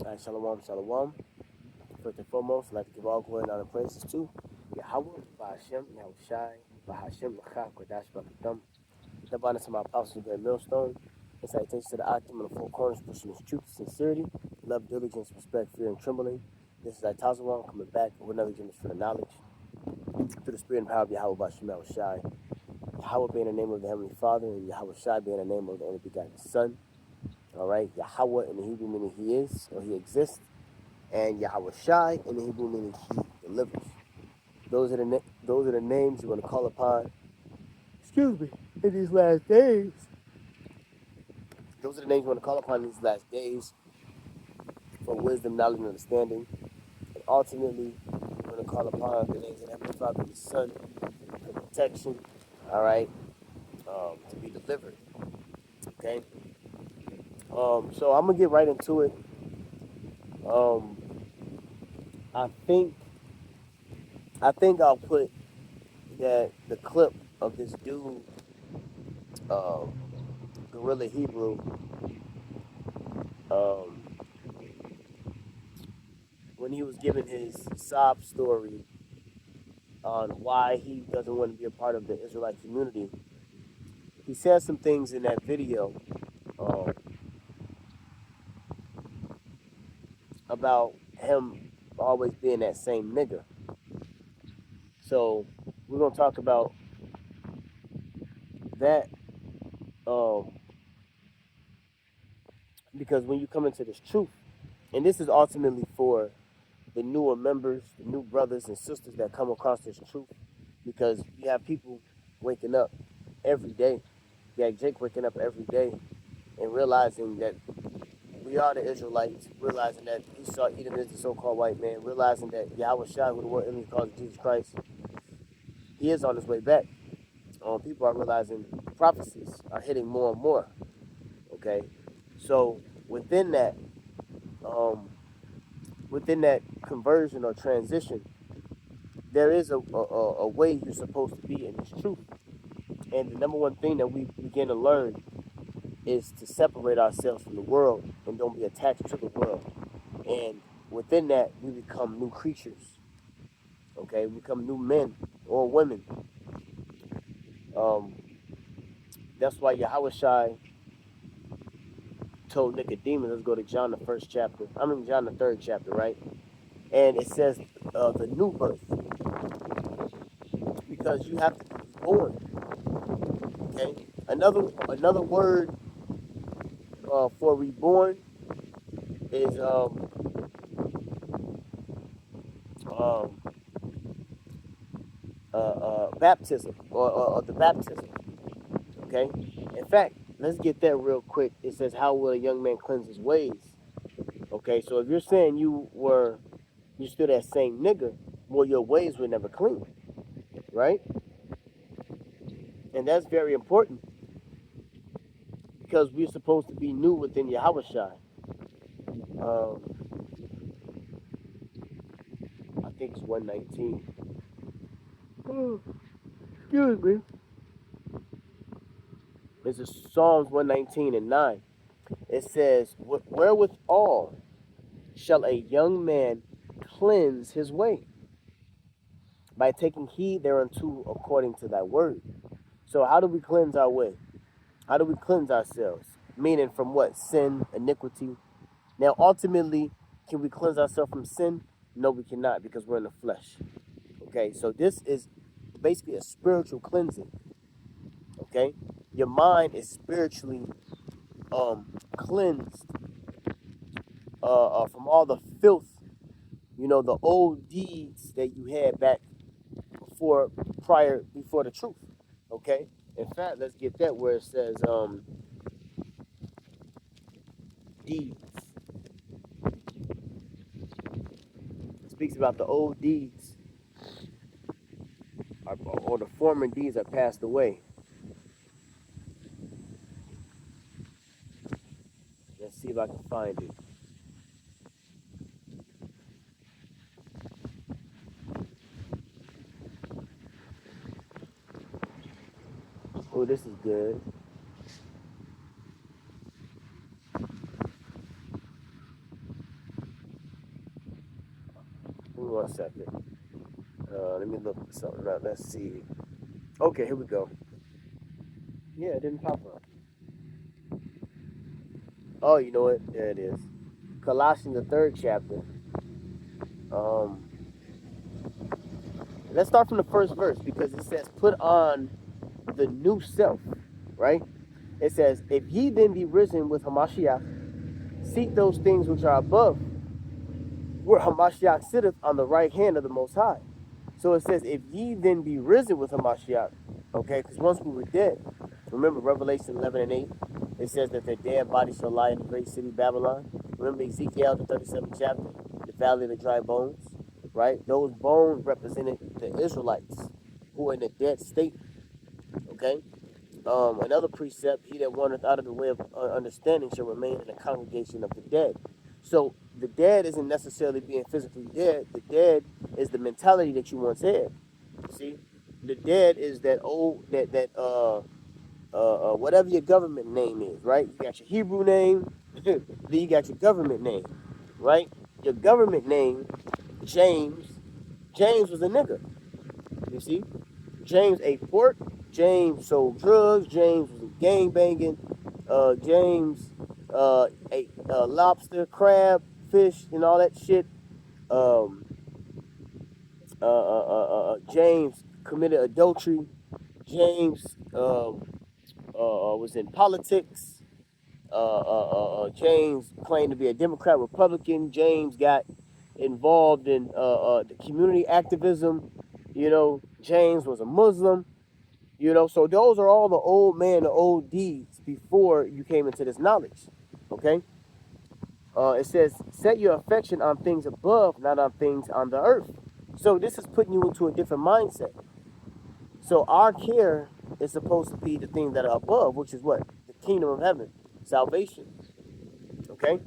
All right, shalom, shalom. First and foremost, I'd like to give all glory and honor and praises to Yahweh, Bahashem, Yahushai, Bahashem, Lachak, Kodash, Bakatam. The abundance of my apostles, great millstone. And salutations to the octagon of the four corners, pushing his truth, sincerity, love, diligence, respect, fear, and trembling. This is Itazawan coming back with another gym for the knowledge through the spirit and power of Yahweh, Bahashem, Yahushai. Yahweh being the name of the Heavenly Father, and Yahweh Shai being the name of the only begotten Son. All right, Yahweh in the Hebrew meaning He is or He exists, and Yahweh Shai in the Hebrew meaning He delivers. Those are the names you're going to call upon. Excuse me. In these last days. Those are the names you want to call upon in these last days for wisdom, knowledge, and understanding. And ultimately, you're going to call upon the names of the Heavenly Father and the Son for protection. All right, to be delivered. Okay. So I'm gonna get right into it. Um, I think I'll put that the clip of this dude, uh, Gorilla Hebrew, um, when he was giving his sob story on why he doesn't want to be a part of the Israelite community. He said some things in that video um, about him always being that same nigga. So we're gonna talk about that um, because when you come into this truth, and this is ultimately for the newer members, the new brothers and sisters that come across this truth, because you have people waking up every day. You have Jake waking up every day and realizing that we are the Israelites, realizing that Esau, Edom is the so-called white man, realizing that Yahweh Shai, who the word enemy calls Jesus Christ, he is on his way back. People are realizing prophecies are hitting more and more. Okay, so um, within that conversion or transition, there is a way you're supposed to be in this truth. And the number one thing that we begin to learn is to separate ourselves from the world and don't be attached to the world. And within that, we become new creatures. Okay, we become new men or women. Um, that's why Yahweh Shai told Nicodemus, let's go to John the first chapter. John the third chapter, right? And it says the new birth, because you have to be born. Okay, another word for reborn is um, baptism or the baptism. Okay, in fact, let's get that real quick. It says, "How will a young man cleanse his ways?" Okay, so if you're saying you still that same nigga, well, your ways were never clean, right? And that's very important because we're supposed to be new within Yahweh Shai. Um, I think it's 119. Oh, excuse me. It's a Psalms 119 and 9. It says, "Wherewithal shall a young man cleanse his way? By taking heed thereunto according to thy word." So how do we cleanse our way? How do we cleanse ourselves? Meaning from what? Sin, iniquity. Now, ultimately, can we cleanse ourselves from sin? No, we cannot, because we're in the flesh. Okay, so this is basically a spiritual cleansing. Okay, your mind is spiritually cleansed from all the filth, the old deeds that you had back before the truth. Okay, in fact, let's get that where it says deeds. It speaks about the old deeds, or the former deeds are passed away. Let's see if I can find it. Oh, this is good. 1 second. Let me look something up. Let's see. Okay, here we go. Yeah, it didn't pop up. Oh, you know what? There it is. Colossians, the 3rd chapter. Um, let's start from the first verse because it says, "Put on the new self." Right? It says, "If ye then be risen with Hamashiach, seek those things which are above, where Hamashiach sitteth on the right hand of the Most High." So it says, "If ye then be risen with Hamashiach," okay, because once we were dead, remember Revelation 11 and 8, it says that their dead bodies shall lie in the great city Babylon. Remember Ezekiel, the 37th chapter, the valley of the dry bones, right? Those bones represented the Israelites who were in a dead state, okay? Another precept, he that wandereth out of the way of understanding shall remain in the congregation of the dead. So the dead isn't necessarily being physically dead. The dead is the mentality that you once had. See, the dead is that old whatever your government name is, right? You got your Hebrew name, then you got your government name, right? Your government name, James. James was a nigga. You see, James ate pork. James sold drugs. James was gang banging. James ate lobster, crab, fish, and all that shit. Um, James committed adultery. James was in politics. James claimed to be a Democrat, Republican. James got involved in the community activism. You know, James was a Muslim. You know, so those are all the old man, the old deeds before you came into this knowledge. Okay? It says, set your affection on things above, not on things on the earth. So this is putting you into a different mindset. So our care is supposed to be the things that are above, which is what? The kingdom of heaven, salvation. Okay?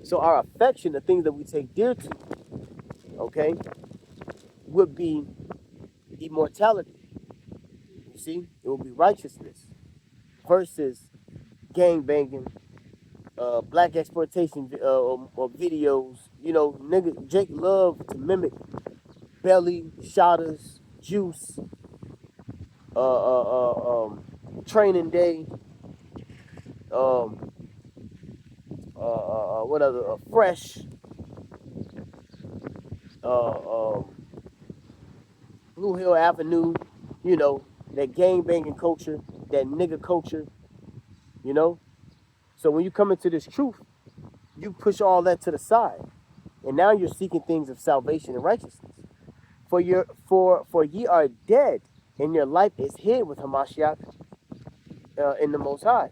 So our affection, the things that we take dear to, okay, would be immortality. You see? It will be righteousness versus gang banging, black exploitation or videos. You know, nigga, Jake love to mimic Belly, Shotters, Juice, Training Day, um, what other, Fresh, Blue Hill Avenue, you know, that gang banging culture, that nigga culture, you know. So when you come into this truth, you push all that to the side, and now you're seeking things of salvation and righteousness. For ye are dead, and your life is hid with Hamashiach in the Most High.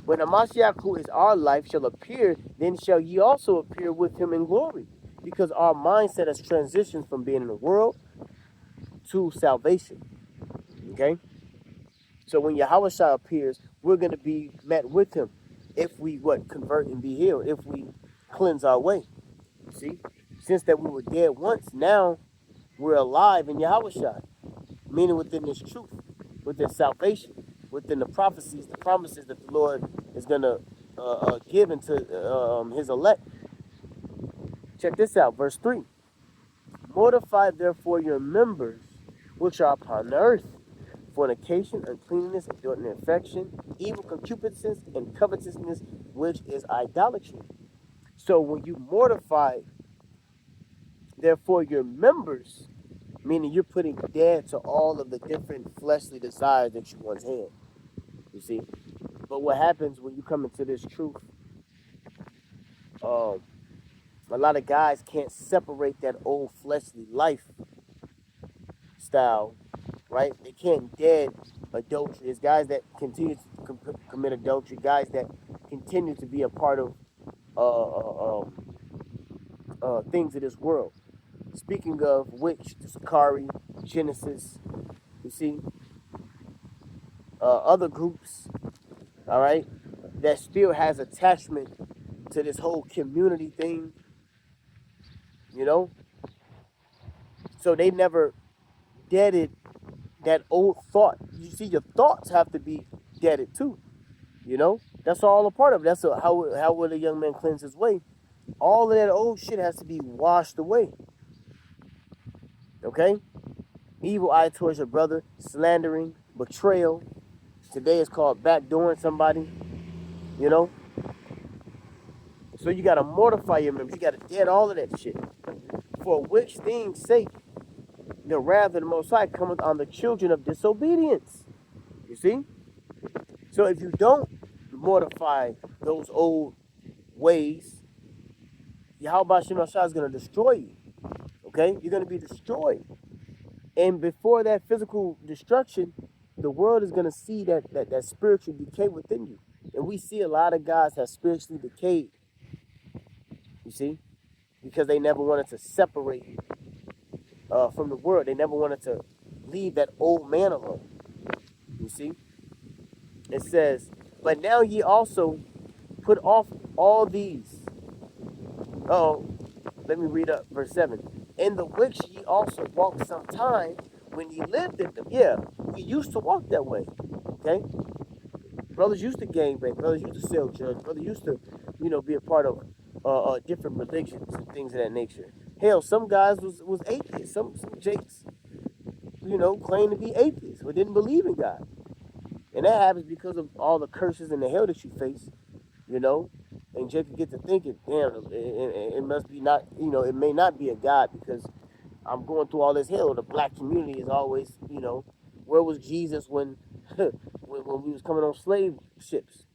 When Hamashiach, who is our life, shall appear, then shall ye also appear with him in glory. Because our mindset has transitioned from being in the world to salvation. Okay? So when Yahweh Shah appears, we're going to be met with him if we convert and be healed, if we cleanse our way. See? Since that we were dead once, now we're alive in Yahweh Shah, meaning within this truth, within salvation, within the prophecies, the promises that the Lord is going to give into his elect. Check this out, verse 3. Mortify therefore your members which are upon the earth, fornication, uncleanness, inordinate affection, evil concupiscence, and covetousness, which is idolatry. So when you mortify therefore your members, meaning you're putting dead to all of the different fleshly desires that you once had. You see? But what happens when you come into this truth, a lot of guys can't separate that old fleshly lifestyle, right? They can't dead adultery. There's guys that continue to commit adultery, guys that continue to be a part of things of this world. Speaking of which, the Sakari, Genesis, you see, other groups, all right, that still has attachment to this whole community thing, you know? So they never deaded that old thought. You see, your thoughts have to be deaded too, you know? That's all a part of it. How would a young man cleanse his way? All of that old shit has to be washed away. Okay? Evil eye towards your brother, slandering, betrayal. Today is called backdooring somebody, you know? So you got to mortify your members. You got to dead all of that shit. For which thing's sake, the wrath of the Most High cometh on the children of disobedience. You see? So if you don't mortify those old ways, Yahweh Shem Shah is going to destroy you. Okay? You're going to be destroyed. And before that physical destruction, the world is going to see that spiritual decay within you. And we see a lot of guys have spiritually decayed. You see? Because they never wanted to separate from the world. They never wanted to leave that old man alone. You see? It says, but now ye also put off all these. Oh, let me read up verse 7. In the which ye also walked some time when ye lived in them. Yeah, we used to walk that way. Okay? Brothers used to gangbang. Brothers used to sell drugs. Brothers used to, be a part of different religions and things of that nature. Hell, some guys was atheists. Some jakes, claimed to be atheists but didn't believe in God. And that happens because of all the curses and the hell that you face, And Jacob get to thinking, damn, it must be not, it may not be a God because I'm going through all this hell. The black community is always, where was Jesus when, when we was coming on slave ships?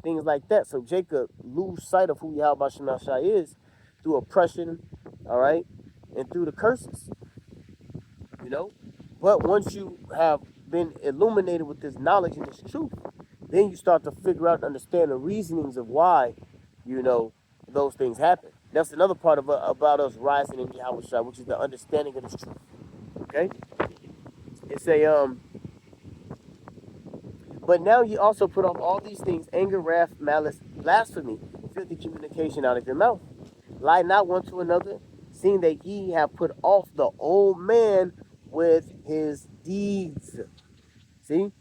Things like that. So Jacob lose sight of who Yahweh Shemashai is through oppression, all right, and through the curses, But once you have been illuminated with this knowledge and this truth, then you start to figure out and understand the reasonings of why, those things happen. That's another part of about us rising in Yahweh Shai, which is the understanding of this truth. Okay? It's but now ye also put off all these things, anger, wrath, malice, blasphemy, filthy communication out of your mouth. Lie not one to another, seeing that ye have put off the old man with his deeds. See?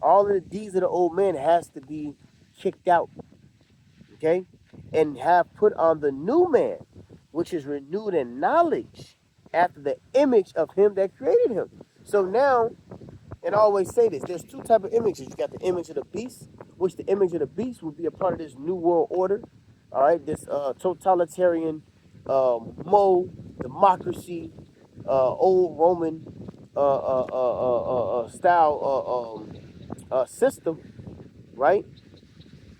All of the deeds of the old man has to be kicked out. Okay? And have put on the new man, which is renewed in knowledge after the image of him that created him. So now, and I always say this, there's two types of images. You got the image of the beast, which the image of the beast would be a part of this new world order. All right, this totalitarian democracy, old Roman style system, right?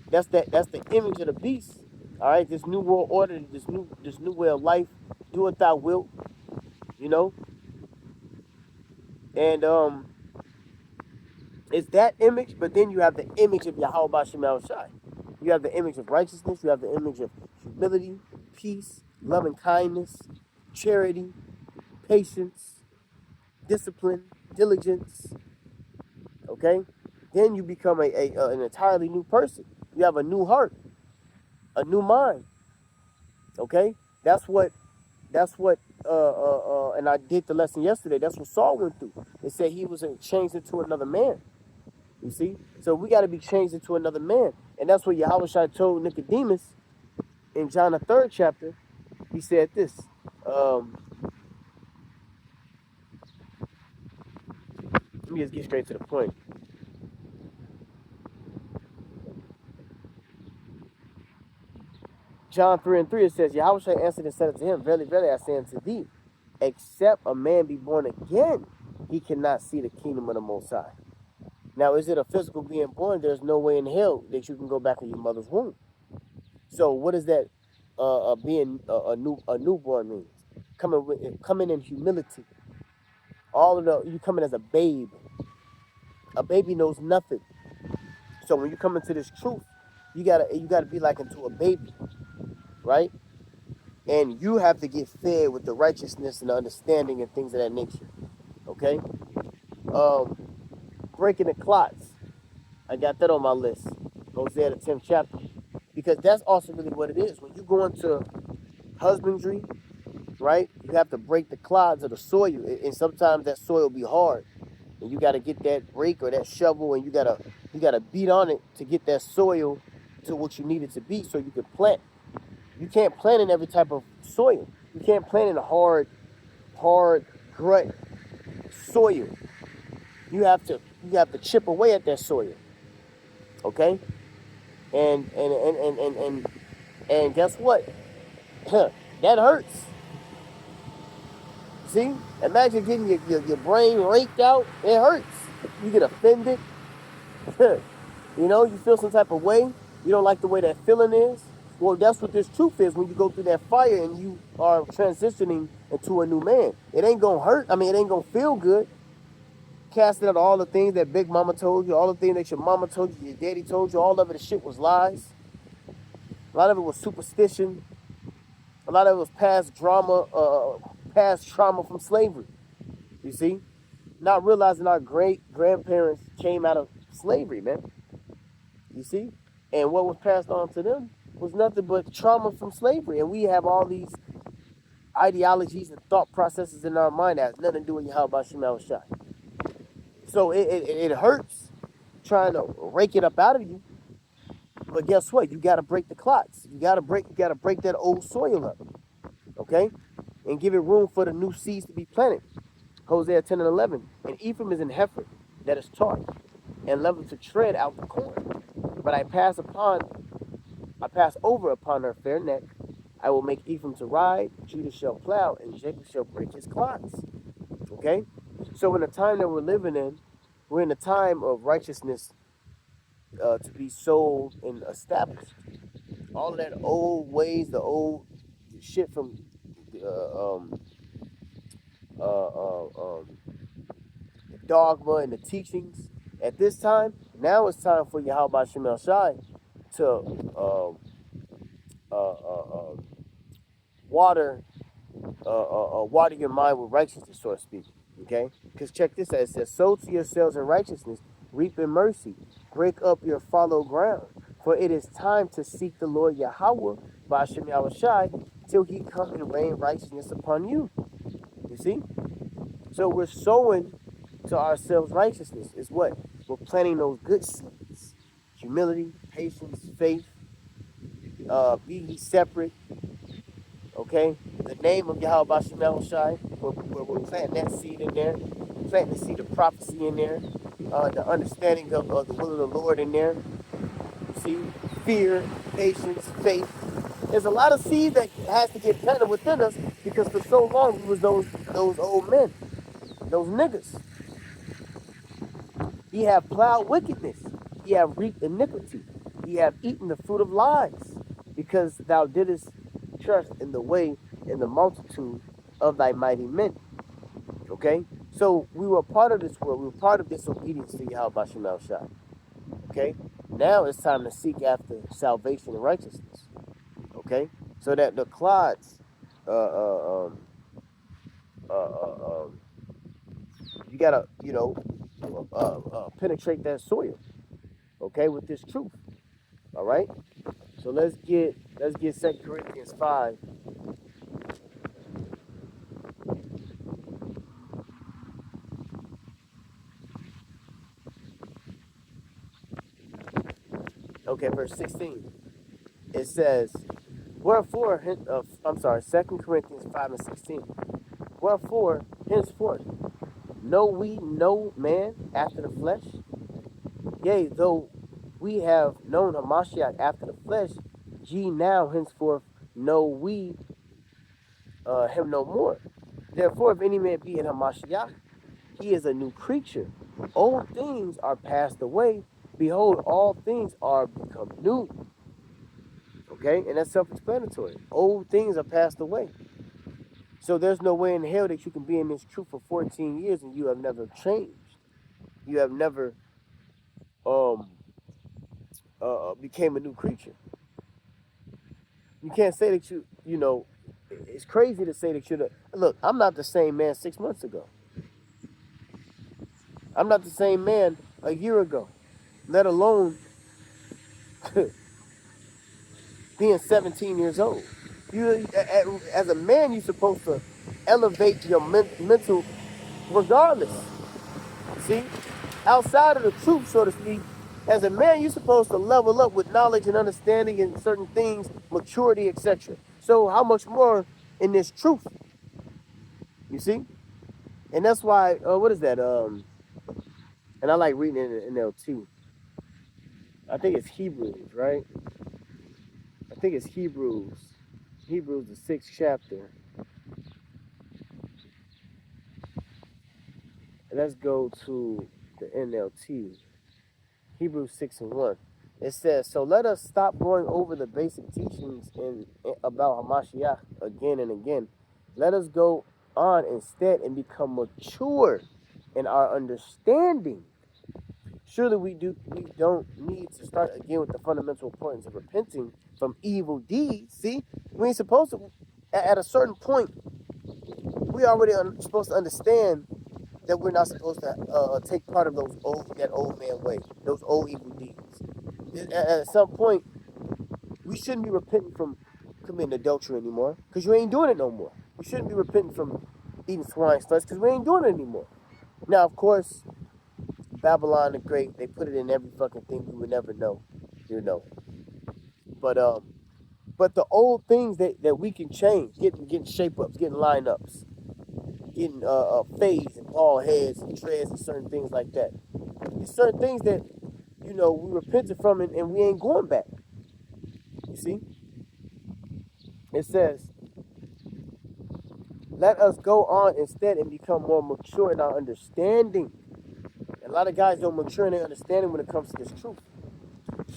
That's the image of the beast. All right, this new world order, this new way of life, do what thou wilt, and it's that image. But then you have the image of Yahweh Shemal Shai. You have the image of righteousness. You have the image of humility, peace, loving kindness, charity, patience, discipline, diligence. Okay, then you become an entirely new person. You have a new heart, a new mind. Okay, that's what, and I did the lesson yesterday. That's what Saul went through. It said he was changed into another man. You see, so we got to be changed into another man, and that's what Yahweh Shai told Nicodemus in John the 3rd chapter. He said this. Let me just get straight to the point. John 3:3, it says, Yahweh Shai answered and said unto him, Verily, verily, I say unto thee, except a man be born again, he cannot see the kingdom of the Most High. Now, is it a physical being born? There's no way in hell that you can go back in your mother's womb. So, what does that being a newborn means? Coming in humility. You coming as a babe. A baby knows nothing. So when you come into this truth, you gotta be like into a baby, right? And you have to get fed with the righteousness and the understanding and things of that nature. Okay? Breaking the clods. I got that on my list. Hosea the 10th chapter. Because that's also really what it is. When you go into husbandry, right, you have to break the clods of the soil. And sometimes that soil be hard. And you gotta get that rake or that shovel and you gotta beat on it to get that soil to what you need it to be so you can plant. You can't plant in every type of soil. You can't plant in hard, great soil. You have to chip away at that soil. Okay? And guess what? That hurts. See? Imagine getting your brain raked out. It hurts. You get offended. You feel some type of way. You don't like the way that feeling is. Well, that's what this truth is when you go through that fire and you are transitioning into a new man. It ain't gonna hurt. I mean, it ain't gonna feel good. Casting out all the things that Big Mama told you, all the things that your mama told you, your daddy told you, all of it, the shit was lies. A lot of it was superstition. A lot of it was past trauma from slavery. You see? Not realizing our great grandparents came out of slavery, man. You see? And what was passed on to them was nothing but trauma from slavery. And we have all these ideologies and thought processes in our mind that has nothing to do with Yahweh Shemel Shai. So it hurts trying to rake it up out of you. But guess what? You gotta break the clots. You gotta break that old soil up. Okay? And give it room for the new seeds to be planted. Hosea 10 and 11. And Ephraim is an heifer that is taught and level to tread out the corn. But I pass over upon her fair neck. I will make Ephraim to ride, Judah shall plow, and Jacob shall break his clods. Okay? So in the time that we're living in, we're in a time of righteousness to be sold and established. All of that old ways, the old shit from dogma and the teachings. At this time, now it's time for Yahweh Shemel Shai to water water your mind with righteousness, so to speak. Okay? Because check this out. It says, sow to yourselves in righteousness, reap in mercy, break up your fallow ground. For it is time to seek the Lord Yahweh, Ba'ashem Yahushai, till he come and rain righteousness upon you. You see? So we're sowing to ourselves righteousness. Is what? We're planting those good seeds. Humility, patience, faith, be ye separate. Okay? The name of Yahweh Ba'ashem Yahushai, we're planting that seed in there. Planting the seed of prophecy in there. The understanding of the will of the Lord in there. See? Fear, patience, faith. There's a lot of seed that has to get planted within us because for so long we was those old men, those niggas. Ye have plowed wickedness, ye have reaped iniquity, ye have eaten the fruit of lies, because thou didst trust in the way and the multitude of thy mighty men. Okay? So we were part of this world, we were part of disobedience to Yahweh Shemel Shai. Okay? Now it's time to seek after salvation and righteousness. Okay? So that the clods, you gotta, penetrate that soil. Okay, with this truth. All right. So let's get 2 Corinthians 5. Okay, verse 16. It says, wherefore, 2 Corinthians 5 and 16. Wherefore, henceforth, know we no man after the flesh? Yea, though we have known Hamashiach after the flesh, ye now henceforth know we him no more. Therefore, if any man be in Hamashiach, he is a new creature. Old things are passed away. Behold, all things are become new. Okay? And that's self-explanatory. Old things are passed away. So there's no way in hell that you can be in this truth for 14 years and you have never changed. You have never became a new creature. You can't say that it's crazy to say that look, I'm not the same man 6 months ago. I'm not the same man a year ago, let alone being 17 years old. You, as a man, you're supposed to elevate your mental regardless. See? Outside of the truth, so to speak, as a man, you're supposed to level up with knowledge and understanding and certain things, maturity, etc. So how much more in this truth? You see? And that's why, what is that? And I like reading it in NLT. I think it's Hebrews, right? I think it's Hebrews. Hebrews, the 6th chapter. And let's go to the NLT. Hebrews 6 and 1. It says, so let us stop going over the basic teachings about Hamashiach again and again. Let us go on instead and become mature in our understanding. Surely we don't need to start again with the fundamental importance of repenting from evil deeds. See, we ain't supposed to. At a certain point, we already supposed to understand that we're not supposed to take part of that old man way, those old evil deeds. At some point, we shouldn't be repenting from committing adultery anymore, because you ain't doing it no more. We shouldn't be repenting from eating swine's flesh, because we ain't doing it anymore. Now, of course, Babylon the Great, they put it in every fucking thing we would never know, you know. But the old things that we can change, getting shape ups, getting lineups, getting fades and ball heads and treads and certain things like that. There's certain things that, we repented from and we ain't going back. You see? It says, let us go on instead and become more mature in our understanding. A lot of guys don't mature in their understanding when it comes to this truth.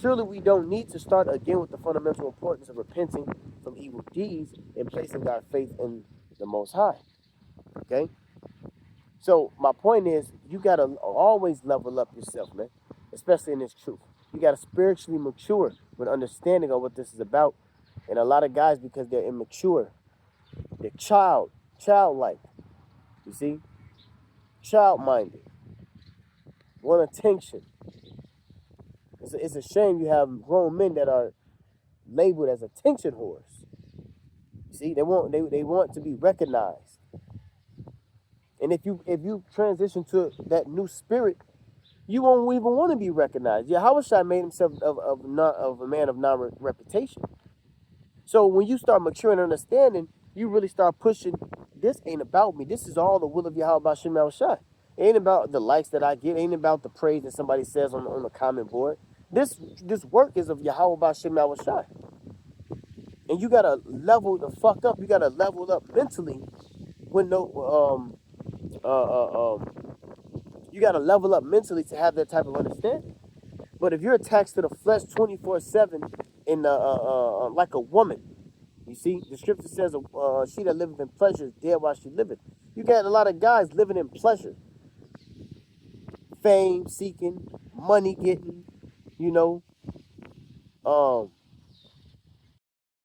Surely we don't need to start again with the fundamental importance of repenting from evil deeds and placing our faith in the Most High. Okay? So my point is, you got to always level up yourself, man, especially in this truth. You got to spiritually mature with understanding of what this is about. And a lot of guys, because they're immature, they're childlike, you see, child-minded, want attention. It's a shame you have grown men that are labeled as attention whores. You see, they want to be recognized. And if you transition to that new spirit, you won't even want to be recognized. Yahushua made himself of a man of non-reputation. So when you start maturing and understanding, you really start pushing, this ain't about me. This is all the will of Yahweh Shem Yahushua. It ain't about the likes that I get. It ain't about the praise that somebody says on the comment board. This work is of Yahweh Shem Yahushua. And you gotta level the fuck up. You gotta level up mentally when you gotta level up mentally to have that type of understanding. But if you're attached to the flesh 24/7 in like a woman, you see, the scripture says, she that liveth in pleasure is dead while she liveth. You got a lot of guys living in pleasure, fame seeking, money getting, you know,